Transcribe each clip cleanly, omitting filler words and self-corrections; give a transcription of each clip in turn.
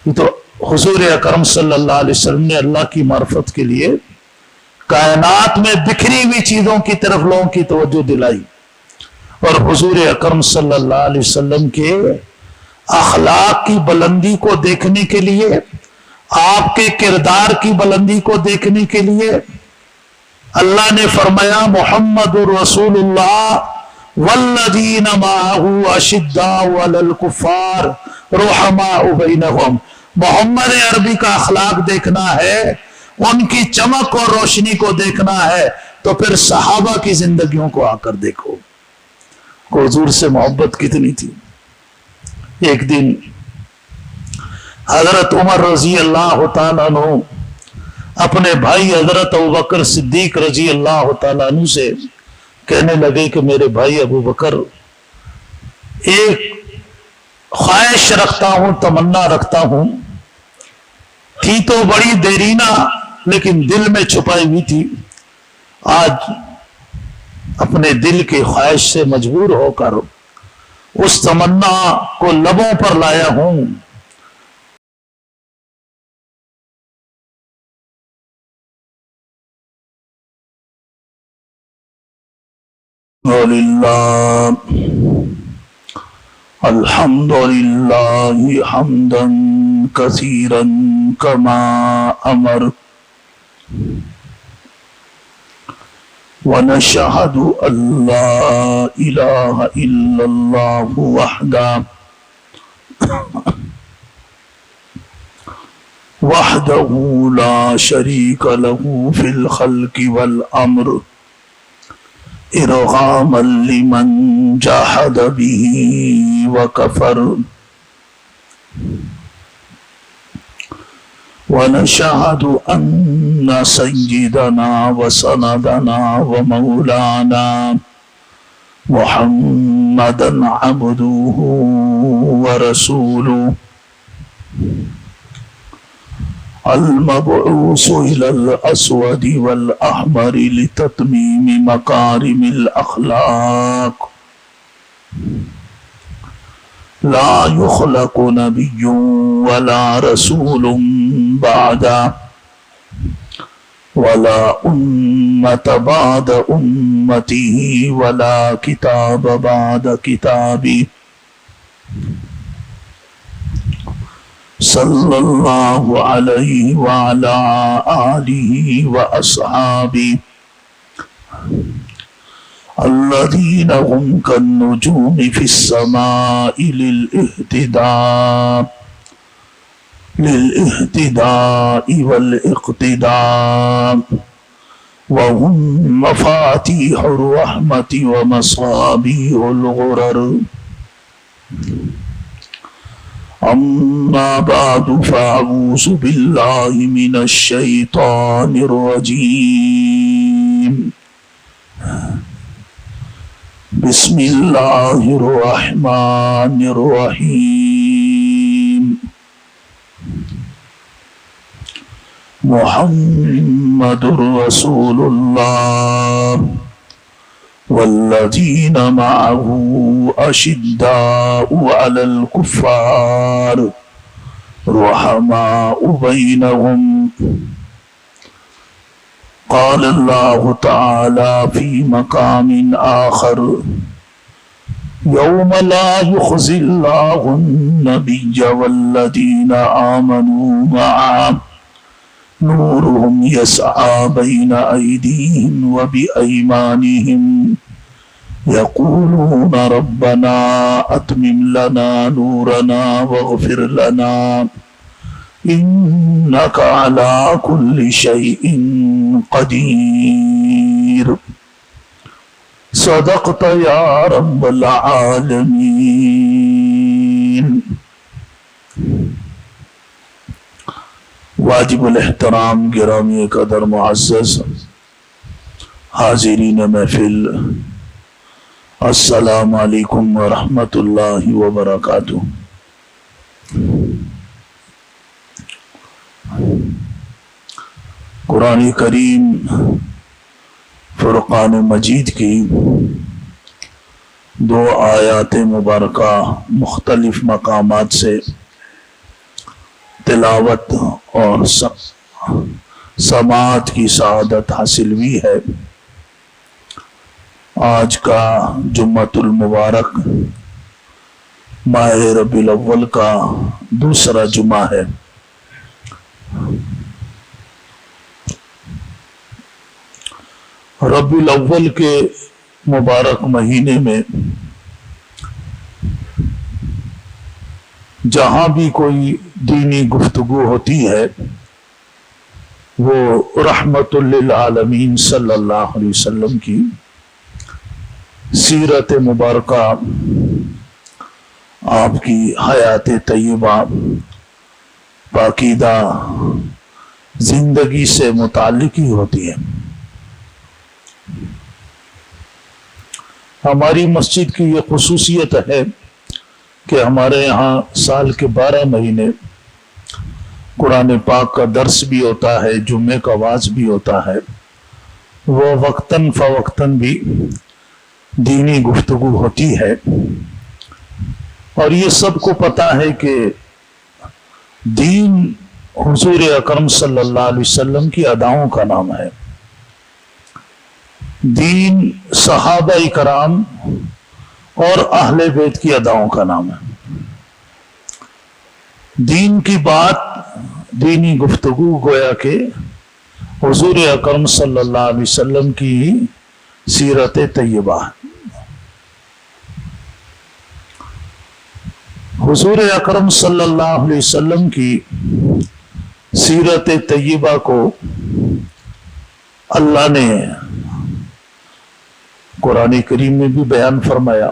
تو حضور اکرم صلی اللہ علیہ وسلم نے اللہ کی معرفت کے لیے کائنات میں بکھری ہوئی چیزوں کی طرف لوگوں کی توجہ دلائی، اور حضور اکرم صلی اللہ علیہ وسلم کے اخلاق کی بلندی کو دیکھنے کے لیے، آپ کے کردار کی بلندی کو دیکھنے کے لیے اللہ نے فرمایا محمد رسول اللہ والذین معہ اشداء علی الکفار رحماء بینہم۔ محمد عربی کا اخلاق دیکھنا ہے، ان کی چمک اور روشنی کو دیکھنا ہے، تو پھر صحابہ کی زندگیوں کو آ کر دیکھو کہ حضور سے محبت کتنی تھی۔ ایک دن حضرت عمر رضی اللہ تعالیٰ عنہ اپنے بھائی حضرت ابوبکر صدیق رضی اللہ تعالیٰ عنہ سے کہنے لگے کہ میرے بھائی ابوبکر، ایک خواہش رکھتا ہوں، تمنا رکھتا ہوں، تھی تو بڑی دیرینہ لیکن دل میں چھپائی ہوئی تھی، آج اپنے دل کی خواہش سے مجبور ہو کر اس تمنا کو لبوں پر لایا ہوں۔ الحمد للہ حمدا کثیرا کما امر، ونشہد ان لا الہ الا اللہ وحدہ لا شریک لہ فی الخلق والامر، ارغاما لمن جاہد به وکفر، ونشهد أن سيدنا وسندنا ومولانا محمدا عبده ورسوله المبعوث إلى الأسود والأحمر لتتميم مكارم الأخلاق، لا يخلق نبي ولا رسول بعد، ولا أمة بعد أمته، ولا كتاب بعد كتابه، صلى الله عليه وعلى آله وأصحابه الذين هم كالنجوم في السماء للاهتداء والاقتداء، وهم مفاتيح الرحمة ومصابيح الغرر. أما بعد فأعوذ بالله من الشيطان الرجيم. بسم الله الرحمن الرحيم. محمد رسول الله والذين معه أشداء على الكفار رحماء بينهم. قال الله تعالى في مقام آخر: يوم لا يخزي الله النبي والذين آمنوا معه نورهم يسعى بين أيديهم وبأيمانهم يقولون ربنا أتمم لنا نورنا واغفر لنا إنك على كل شيء قدير. صدقت يا رب العالمين. واجب الاحترام گرامی قدر معزز حاضرین محفل، السلام علیکم ورحمۃ اللہ وبرکاتہ. قرآن کریم فرقان مجید کی 2 آیات مبارکہ مختلف مقامات سے تلاوت اور سماعت کی سعادت حاصل ہوئی ہے۔ آج کا جمعۃ المبارک ماہ ربیع الاول کا دوسرا جمعہ ہے۔ ربیع الاول کے مبارک مہینے میں جہاں بھی کوئی دینی گفتگو ہوتی ہے وہ رحمت للعالمین صلی اللہ علیہ وسلم کی سیرت مبارکہ، آپ کی حیات طیبہ، پاکیزہ زندگی سے متعلق ہی ہوتی ہے۔ ہماری مسجد کی یہ خصوصیت ہے کہ ہمارے یہاں سال کے 12 مہینے قرآن پاک کا درس بھی ہوتا ہے، جمعے کا واعظ بھی ہوتا ہے، وہ وقتاً فوقتاً بھی دینی گفتگو ہوتی ہے۔ اور یہ سب کو پتا ہے کہ دین حضور اکرم صلی اللہ علیہ وسلم کی اداؤں کا نام ہے۔ دین صحابہ کرام اور اہل بیت کی اداؤں کا نام ہے۔ دین کی بات، دینی گفتگو گویا کہ حضور اکرم صلی اللہ علیہ وسلم کی سیرت طیبہ ہے۔ حضور اکرم صلی اللہ علیہ وسلم کی سیرت طیبہ کو اللہ نے قرآن کریم میں بھی بیان فرمایا،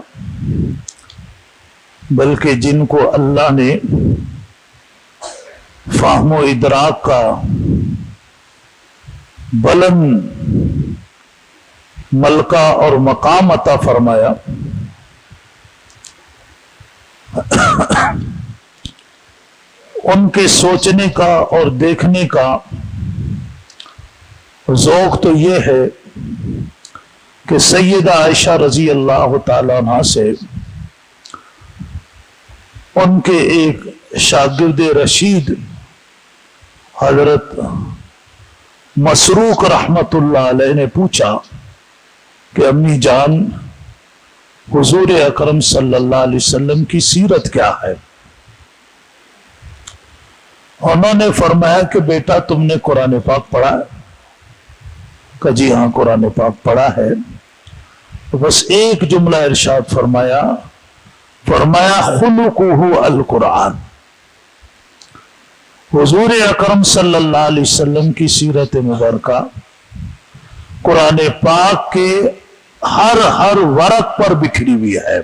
بلکہ جن کو اللہ نے فہم و ادراک کا بلند ملکہ اور مقام عطا فرمایا، ان کے سوچنے کا اور دیکھنے کا ذوق تو یہ ہے کہ سیدہ عائشہ رضی اللہ تعالیٰ عنہ سے ان کے ایک شاگرد رشید حضرت مسروق رحمت اللہ علیہ نے پوچھا کہ امی جان، حضور اکرم صلی اللہ علیہ وسلم کی سیرت کیا ہے؟ انہوں نے فرمایا کہ بیٹا تم نے قرآن پاک پڑھا ہے؟ کہ جی ہاں قرآن پاک پڑھا ہے۔ تو بس ایک جملہ ارشاد فرمایا خلقہ القرآن۔ حضور اکرم صلی اللہ علیہ وسلم کی سیرت مبارکہ قرآن پاک کے ہر ورق پر بکھری ہوئی ہے۔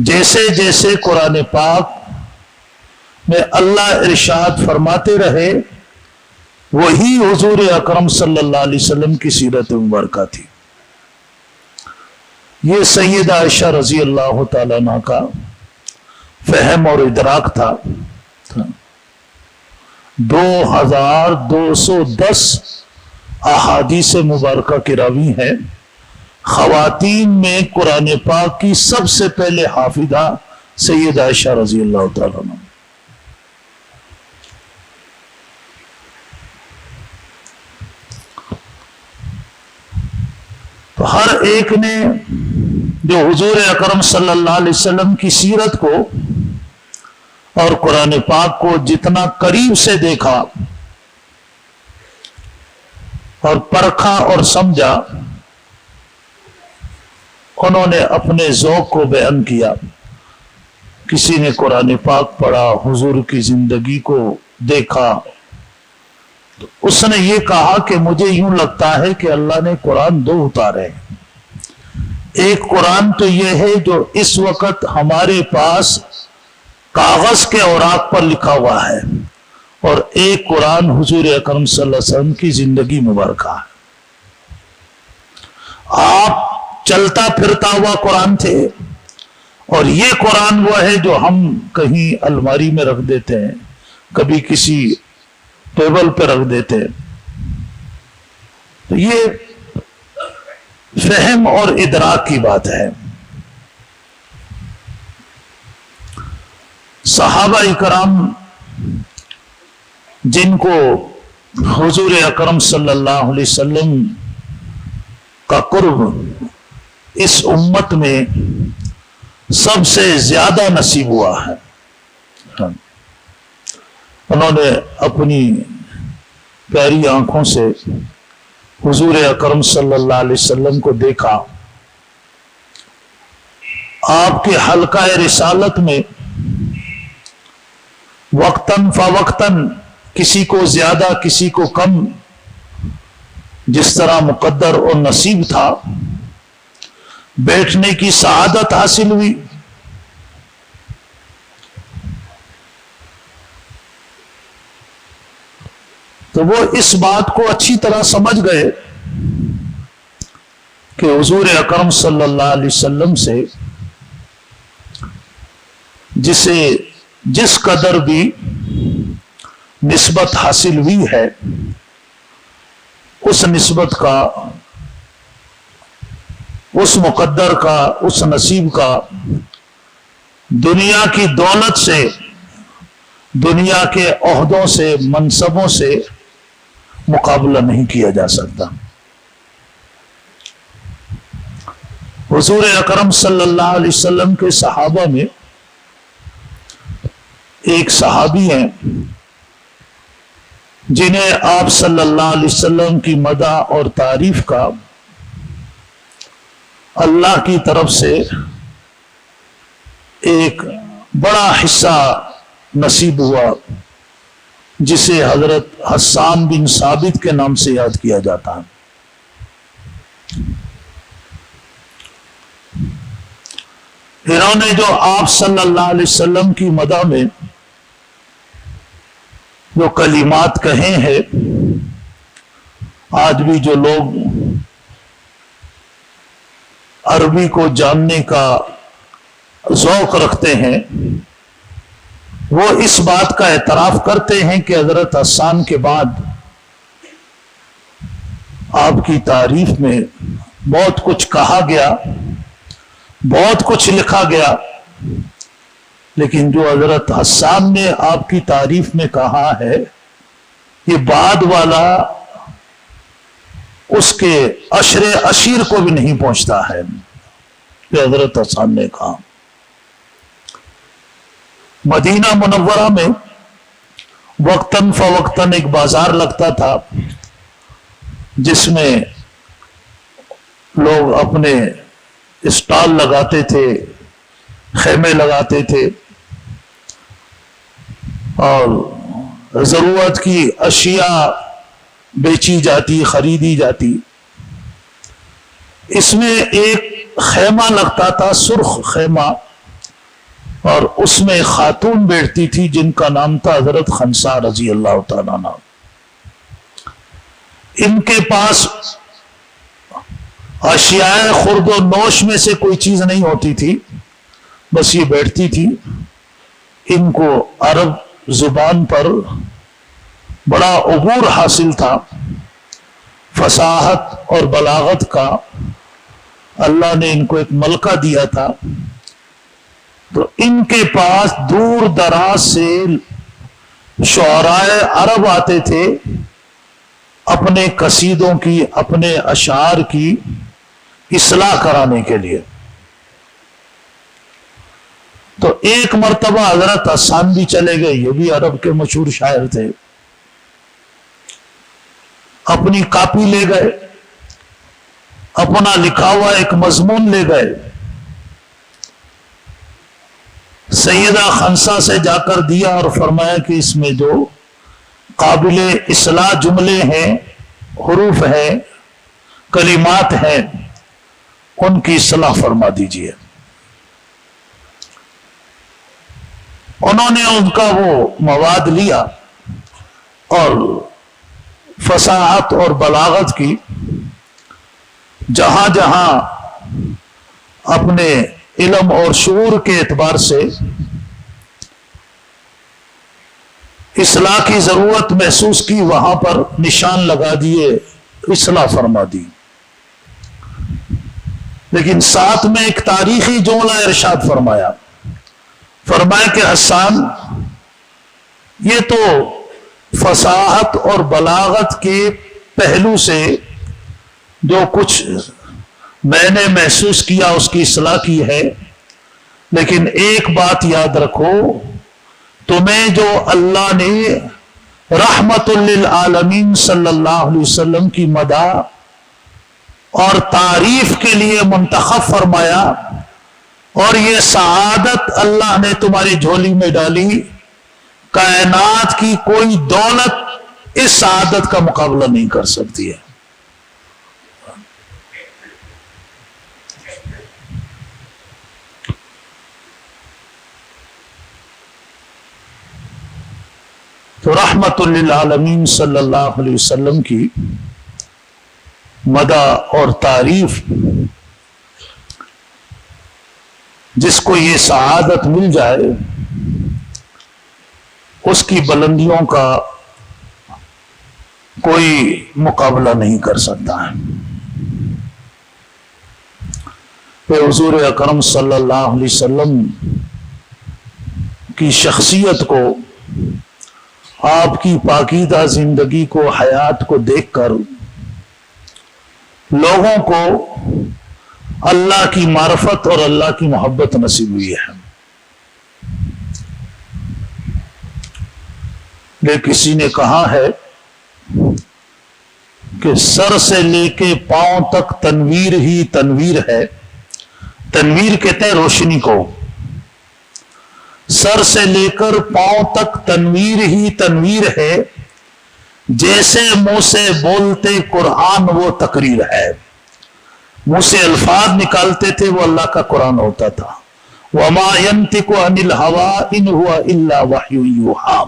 جیسے جیسے قرآن پاک میں اللہ ارشاد فرماتے رہے، وہی حضور اکرم صلی اللہ علیہ وسلم کی سیرت مبارکہ تھی۔ یہ سیدہ عائشہ رضی اللہ تعالیٰ عنہ کا فہم اور ادراک تھا۔ 2210 احادیث مبارکہ کی راوی ہیں۔ خواتین میں قرآن پاک کی سب سے پہلے حافظہ سیدہ عائشہ رضی اللہ تعالیٰ عنہ۔ تو ہر ایک نے جو حضور اکرم صلی اللہ علیہ وسلم کی سیرت کو اور قرآن پاک کو جتنا قریب سے دیکھا اور پرکھا اور سمجھا، انہوں نے اپنے ذوق کو بیان کیا۔ کسی نے قرآن پاک پڑھا، حضور کی زندگی کو دیکھا، تو اس نے یہ کہا کہ مجھے یوں لگتا ہے کہ اللہ نے قرآن 2 اتارے ہیں۔ ایک قرآن تو یہ ہے جو اس وقت ہمارے پاس کاغذ کے اوراق پر لکھا ہوا ہے، اور ایک قرآن حضور اکرم صلی اللہ علیہ وسلم کی زندگی مبارکہ ہے۔ آپ چلتا پھرتا ہوا قرآن تھے، اور یہ قرآن وہ ہے جو ہم کہیں الماری میں رکھ دیتے ہیں، کبھی کسی ٹیبل پہ رکھ دیتے ہیں۔ تو یہ فہم اور ادراک کی بات ہے۔ صحابہ کرام جن کو حضور اکرم صلی اللہ علیہ وسلم کا قرب اس امت میں سب سے زیادہ نصیب ہوا ہے، انہوں نے اپنی پیاری آنکھوں سے حضور اکرم صلی اللہ علیہ وسلم کو دیکھا، آپ کے حلقہ رسالت میں وقتاً فوقتاً کسی کو زیادہ کسی کو کم جس طرح مقدر اور نصیب تھا، بیٹھنے کی سعادت حاصل ہوئی۔ تو وہ اس بات کو اچھی طرح سمجھ گئے کہ حضور اکرم صلی اللہ علیہ وسلم سے جسے جس قدر بھی نسبت حاصل ہوئی ہے، اس نسبت کا، اس مقدر کا، اس نصیب کا دنیا کی دولت سے، دنیا کے عہدوں سے، منصبوں سے مقابلہ نہیں کیا جا سکتا۔ حضور اکرم صلی اللہ علیہ وسلم کے صحابہ میں ایک صحابی ہیں جنہیں آپ صلی اللہ علیہ وسلم کی مدح اور تعریف کا اللہ کی طرف سے ایک بڑا حصہ نصیب ہوا، جسے حضرت حسان بن ثابت کے نام سے یاد کیا جاتا ہے۔ انہوں نے جو آپ صلی اللہ علیہ وسلم کی مدح میں جو کلمات کہے ہیں، آج بھی جو لوگ عربی کو جاننے کا ذوق رکھتے ہیں، وہ اس بات کا اعتراف کرتے ہیں کہ حضرت حسان کے بعد آپ کی تعریف میں بہت کچھ کہا گیا، بہت کچھ لکھا گیا، لیکن جو حضرت حسان نے آپ کی تعریف میں کہا ہے، یہ بعد والا اس کے عشر عشیر کو بھی نہیں پہنچتا ہے کہ حضرت حسان نے کہا۔ مدینہ منورہ میں وقتاً فوقتاً ایک بازار لگتا تھا، جس میں لوگ اپنے اسٹال لگاتے تھے، خیمے لگاتے تھے، اور ضرورت کی اشیاء بیچی جاتی، خریدی جاتی۔ اس میں ایک خیمہ لگتا تھا، سرخ خیمہ، اور اس میں خاتون بیٹھتی تھی جن کا نام تھا حضرت خنسا رضی اللہ تعالیٰ عنہ۔ ان کے پاس اشیاء خرد و نوش میں سے کوئی چیز نہیں ہوتی تھی، بس یہ بیٹھتی تھی۔ ان کو عرب زبان پر بڑا عبور حاصل تھا، فصاحت اور بلاغت کا اللہ نے ان کو ایک ملکہ دیا تھا۔ تو ان کے پاس دور دراز سے شعراء عرب آتے تھے اپنے قصیدوں کی، اپنے اشعار کی اصلاح کرانے کے لیے۔ تو ایک مرتبہ حضرت حسان بھی چلے گئے، یہ بھی عرب کے مشہور شاعر تھے، اپنی کاپی لے گئے، اپنا لکھا ہوا ایک مضمون لے گئے، سیدہ خنسا سے جا کر دیا اور فرمایا کہ اس میں جو قابل اصلاح جملے ہیں، حروف ہیں، کلمات ہیں، ان کی اصلاح فرما دیجئے۔ انہوں نے ان کا وہ مواد لیا اور فصاحت اور بلاغت کی جہاں جہاں اپنے علم اور شعور کے اعتبار سے اصلاح کی ضرورت محسوس کی، وہاں پر نشان لگا دیے، اصلاح فرما دی۔ لیکن ساتھ میں ایک تاریخی جملہ ارشاد فرمایا، فرمائے کہ حسان، یہ تو فصاحت اور بلاغت کے پہلو سے جو کچھ میں نے محسوس کیا اس کی اصلاح کی ہے، لیکن ایک بات یاد رکھو، تمہیں جو اللہ نے رحمت للعالمین صلی اللہ علیہ وسلم کی مدح اور تعریف کے لیے منتخب فرمایا، اور یہ سعادت اللہ نے تمہاری جھولی میں ڈالی، کائنات کی کوئی دولت اس سعادت کا مقابلہ نہیں کر سکتی ہے۔ تو رحمت للعالمین صلی اللہ علیہ وسلم کی مدح اور تعریف، جس کو یہ سعادت مل جائے اس کی بلندیوں کا کوئی مقابلہ نہیں کر سکتا ہے۔ پھر حضور اکرم صلی اللہ علیہ وسلم کی شخصیت کو، آپ کی پاکیزہ زندگی کو، حیات کو دیکھ کر لوگوں کو اللہ کی معرفت اور اللہ کی محبت نصیب ہوئی ہے۔ لیکن کسی نے کہا ہے کہ سر سے لے کے پاؤں تک تنویر ہی تنویر ہے۔ تنویر کہتے ہیں روشنی کو، سر سے لے کر پاؤں تک تنویر ہی تنویر ہے، جیسے منہ سے بولتے قرآن وہ تقریر ہے۔ منہ سے الفاظ نکالتے تھے وہ اللہ کا قرآن ہوتا تھا۔ وَمَا يَنْتِقُ عَنِ الْهَوَىٰ إِنْ هُوَ إِلَّا وَحْيٌ يُوحَىٰ۔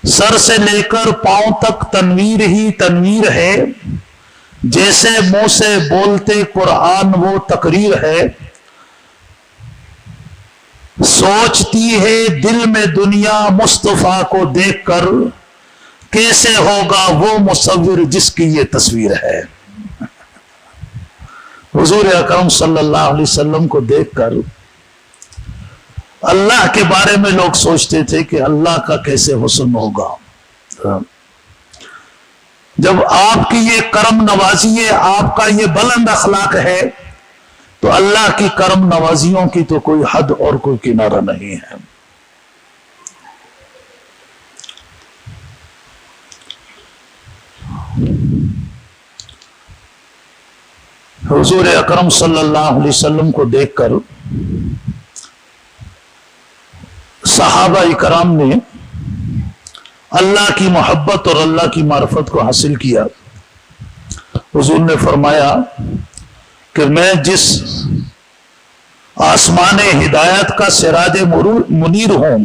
سر سے لے کر پاؤں تک تنویر ہی تنویر ہے، جیسے منہ سے بولتے قرآن وہ تقریر ہے۔ سوچتی ہے دل میں دنیا مصطفیٰ کو دیکھ کر، کیسے ہوگا وہ مصور جس کی یہ تصویر ہے۔ حضور اکرم صلی اللہ علیہ وسلم کو دیکھ کر اللہ کے بارے میں لوگ سوچتے تھے کہ اللہ کا کیسے حسن ہوگا۔ جب آپ کی یہ کرم نوازی ہے، آپ کا یہ بلند اخلاق ہے، تو اللہ کی کرم نوازیوں کی تو کوئی حد اور کوئی کنارہ نہیں ہے۔ حضور اکرم صلی اللہ علیہ وسلم کو دیکھ کر صحابہ کرام نے اللہ کی محبت اور اللہ کی معرفت کو حاصل کیا۔ حضور نے فرمایا کہ میں جس آسمان ہدایت کا سراج منیر ہوں،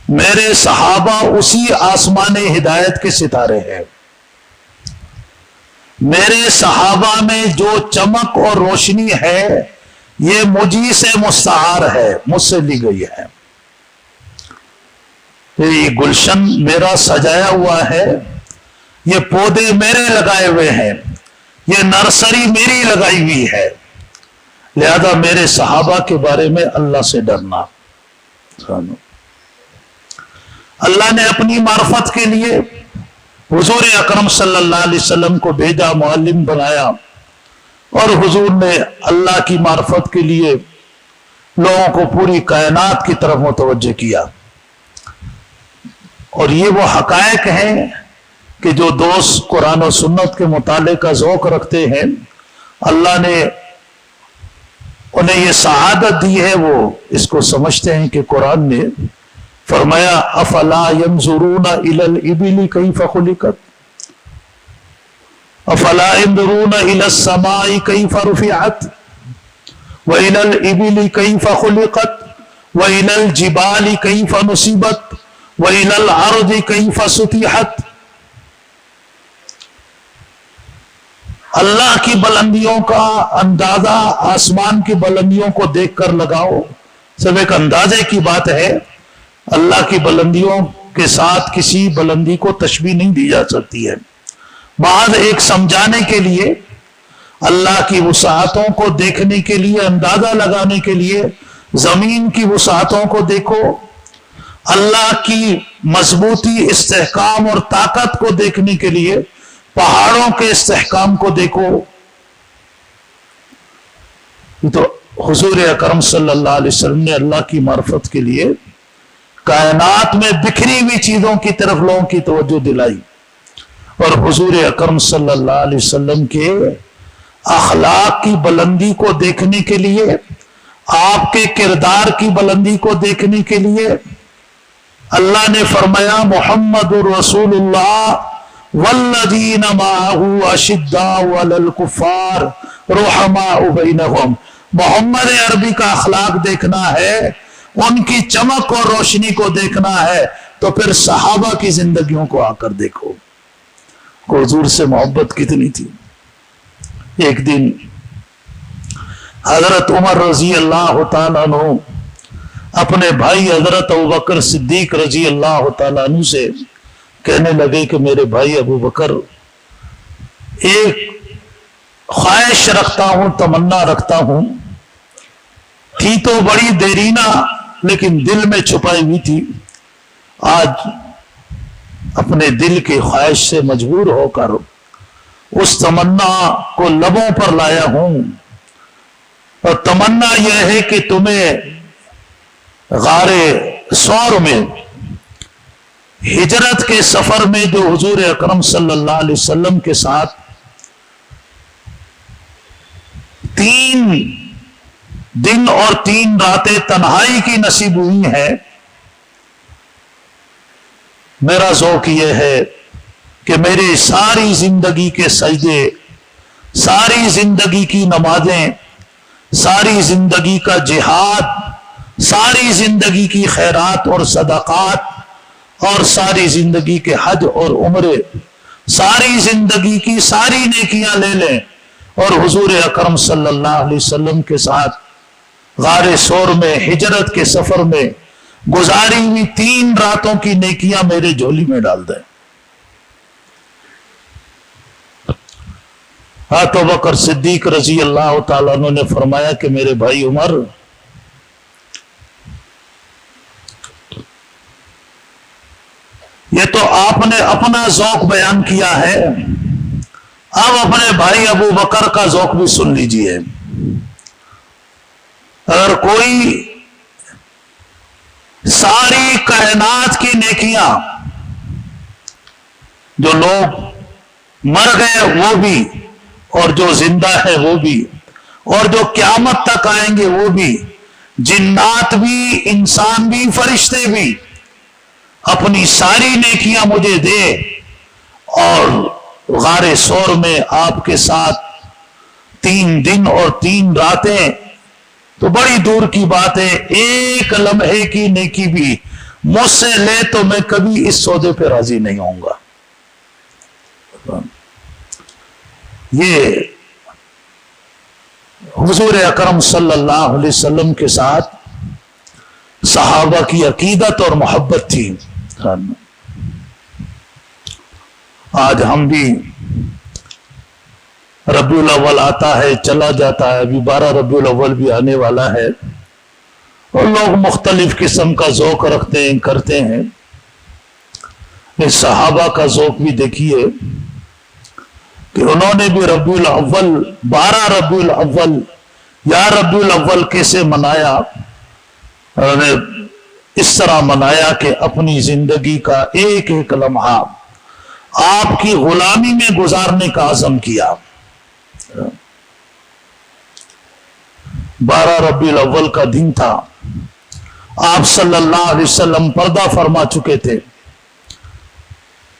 میرے صحابہ اسی آسمان ہدایت کے ستارے ہیں۔ میرے صحابہ میں جو چمک اور روشنی ہے یہ مجھی سے مستعار ہے، مجھ سے لی گئی ہے۔ یہ گلشن میرا سجایا ہوا ہے، یہ پودے میرے لگائے ہوئے ہیں، یہ نرسری میری لگائی ہوئی ہے، لہذا میرے صحابہ کے بارے میں اللہ سے ڈرنا۔ اللہ نے اپنی معرفت کے لیے حضور اکرم صلی اللہ علیہ وسلم کو بھیجا، معلم بنایا، اور حضور نے اللہ کی معرفت کے لیے لوگوں کو پوری کائنات کی طرف متوجہ کیا۔ اور یہ وہ حقائق ہیں کہ جو دوست قرآن و سنت کے مطالعے کا ذوق رکھتے ہیں، اللہ نے انہیں یہ سعادت دی ہے، وہ اس کو سمجھتے ہیں کہ قرآن نے فرمایا افلا ينظرون الى الابل كيف خلقت افلا ينظرون الى السماء كيف رفعت والى الابل كيف خلقت والى الجبال كيف نصبت والى الارض كيف سطحت۔ اللہ کی بلندیوں کا اندازہ آسمان کی بلندیوں کو دیکھ کر لگاؤ، سب ایک اندازے کی بات ہے۔ اللہ کی بلندیوں کے ساتھ کسی بلندی کو تشبیہ نہیں دی جا سکتی ہے، بعض ایک سمجھانے کے لیے اللہ کی وسعتوں کو دیکھنے کے لیے، اندازہ لگانے کے لیے زمین کی وسعتوں کو دیکھو، اللہ کی مضبوطی، استحکام اور طاقت کو دیکھنے کے لیے پہاڑوں کے استحکام کو دیکھو۔ تو حضور اکرم صلی اللہ علیہ وسلم نے اللہ کی معرفت کے لیے کائنات میں بکھری ہوئی چیزوں کی طرف لوگوں کی توجہ دلائی، اور حضور اکرم صلی اللہ علیہ وسلم کے اخلاق کی بلندی کو دیکھنے کے لیے، آپ کے کردار کی بلندی کو دیکھنے کے لیے اللہ نے فرمایا محمد رسول اللہ والذین معہ اشداء علی الکفار رحماء بینہم۔ محمد عربی کا اخلاق دیکھنا ہے، ان کی چمک اور روشنی کو دیکھنا ہے، تو پھر صحابہ کی زندگیوں کو آ کر دیکھو، حضور سے محبت کتنی تھی۔ ایک دن حضرت عمر رضی اللہ تعالیٰ عنہ اپنے بھائی حضرت ابوبکر صدیق رضی اللہ تعالیٰ عنہ سے کہنے لگے کہ میرے بھائی ابوبکر، ایک خواہش رکھتا ہوں، تمنا رکھتا ہوں، تھی تو بڑی دیرینہ لیکن دل میں چھپائی ہوئی تھی، آج اپنے دل کی خواہش سے مجبور ہو کر اس تمنا کو لبوں پر لایا ہوں، اور تمنا یہ ہے کہ تمہیں غار ثور میں ہجرت کے سفر میں جو حضور اکرم صلی اللہ علیہ وسلم کے ساتھ 3 دن اور 3 راتیں تنہائی کی نصیب ہوئی ہیں، میرا ذوق یہ ہے کہ میری ساری زندگی کے سجدے، ساری زندگی کی نمازیں، ساری زندگی کا جہاد، ساری زندگی کی خیرات اور صدقات، اور ساری زندگی کے حج اور عمرے، ساری زندگی کی ساری نیکیاں لے لیں اور حضور اکرم صلی اللہ علیہ وسلم کے ساتھ غار ثور میں ہجرت کے سفر میں گزاری ہوئی 3 راتوں کی نیکیاں میرے جھولی میں ڈال دیں۔ ابو بکر صدیق رضی اللہ تعالیٰ عنہ نے فرمایا کہ میرے بھائی عمر، یہ تو آپ نے اپنا ذوق بیان کیا ہے، اب اپنے بھائی ابو بکر کا ذوق بھی سن لیجئے۔ اگر کوئی ساری کائنات کی نیکیاں، جو لوگ مر گئے وہ بھی، اور جو زندہ ہے وہ بھی، اور جو قیامت تک آئیں گے وہ بھی، جنات بھی، انسان بھی، فرشتے بھی، اپنی ساری نیکیاں مجھے دے اور غار ثور میں آپ کے ساتھ 3 دن اور 3 راتیں، تو بڑی دور کی بات ہے، ایک لمحے کی نیکی بھی مجھ سے لے تو میں کبھی اس سودے پہ راضی نہیں ہوں گا۔ یہ حضور اکرم صلی اللہ علیہ وسلم کے ساتھ صحابہ کی عقیدت اور محبت تھی۔ آج ہم بھی ربیع الاول آتا ہے چلا جاتا ہے، ابھی 12 ربیع الاول بھی آنے والا ہے، اور لوگ مختلف قسم کا ذوق رکھتے ہیں، کرتے ہیں۔ اس صحابہ کا ذوق بھی دیکھیے کہ انہوں نے بھی ربیع الاول، 12 ربیع الاول یا ربیع الاول کیسے منایا؟ انہوں نے اس طرح منایا کہ اپنی زندگی کا ایک ایک لمحہ آپ کی غلامی میں گزارنے کا عزم کیا۔ 12 ربیع الاول کا دن تھا، آپ صلی اللہ علیہ وسلم پردہ فرما چکے تھے،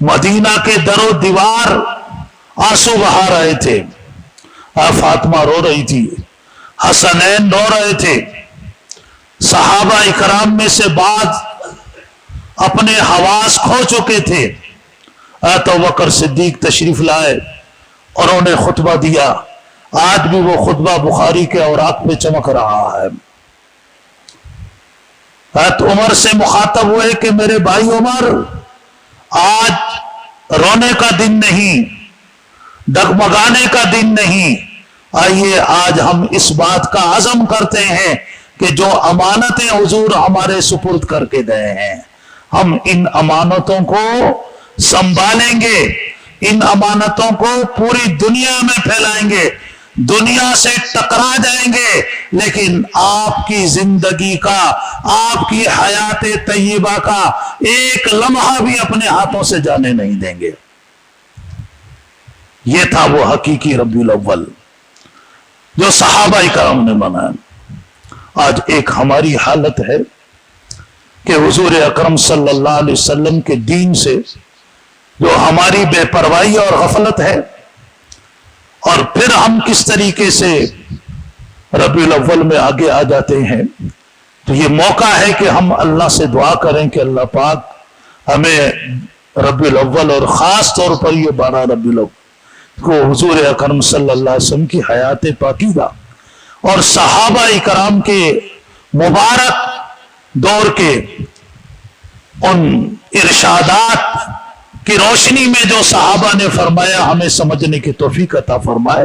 مدینہ کے در و دیوار آنسو بہا رہے تھے، فاطمہ رو رہی تھی، حسنین رو رہے تھے، صحابہ اکرام میں سے بعض اپنے حواس کھو چکے تھے۔ ابو بکر صدیق تشریف لائے اور انہوں نے خطبہ دیا، آج بھی وہ خطبہ بخاری کے اوراق پہ چمک رہا ہے۔ حضرت عمر سے مخاطب ہوئے کہ میرے بھائی عمر، آج رونے کا دن نہیں، ڈگمگانے کا دن نہیں، آئیے آج ہم اس بات کا عزم کرتے ہیں کہ جو امانتیں حضور ہمارے سپرد کر کے گئے ہیں ہم ان امانتوں کو سنبھالیں گے، ان امانتوں کو پوری دنیا میں پھیلائیں گے، دنیا سے ٹکرا جائیں گے، لیکن آپ کی زندگی کا، آپ کی حیات طیبہ کا ایک لمحہ بھی اپنے ہاتھوں سے جانے نہیں دیں گے۔ یہ تھا وہ حقیقی ربیع الاول جو صحابہ کرام نے منایا۔ آج ایک ہماری حالت ہے کہ حضور اکرم صلی اللہ علیہ وسلم کے دین سے جو ہماری بے پرواہی اور غفلت ہے، اور پھر ہم کس طریقے سے ربیع الاول میں آگے آ جاتے ہیں، تو یہ موقع ہے کہ ہم اللہ سے دعا کریں کہ اللہ پاک ہمیں ربیع الاول اور خاص طور پر یہ 12 ربیع الاول کو حضور اکرم صلی اللہ علیہ وسلم کی حیات پاکیزہ اور صحابہ کرام کے مبارک دور کے ان ارشادات کی روشنی میں جو صحابہ نے فرمایا ہمیں سمجھنے کی توفیق عطا فرمائے،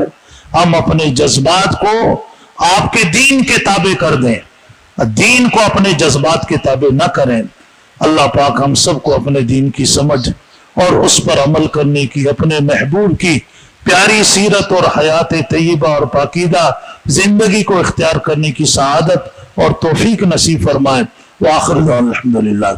ہم اپنے جذبات کو آپ کے دین کے تابع کر دیں، دین کو اپنے جذبات کے تابع نہ کریں۔ اللہ پاک ہم سب کو اپنے دین کی سمجھ اور اس پر عمل کرنے کی، اپنے محبوب کی پیاری سیرت اور حیات طیبہ اور پاکیزہ زندگی کو اختیار کرنے کی سعادت اور توفیق نصیب فرمائے۔ وآخر دعوانا الحمدللہ۔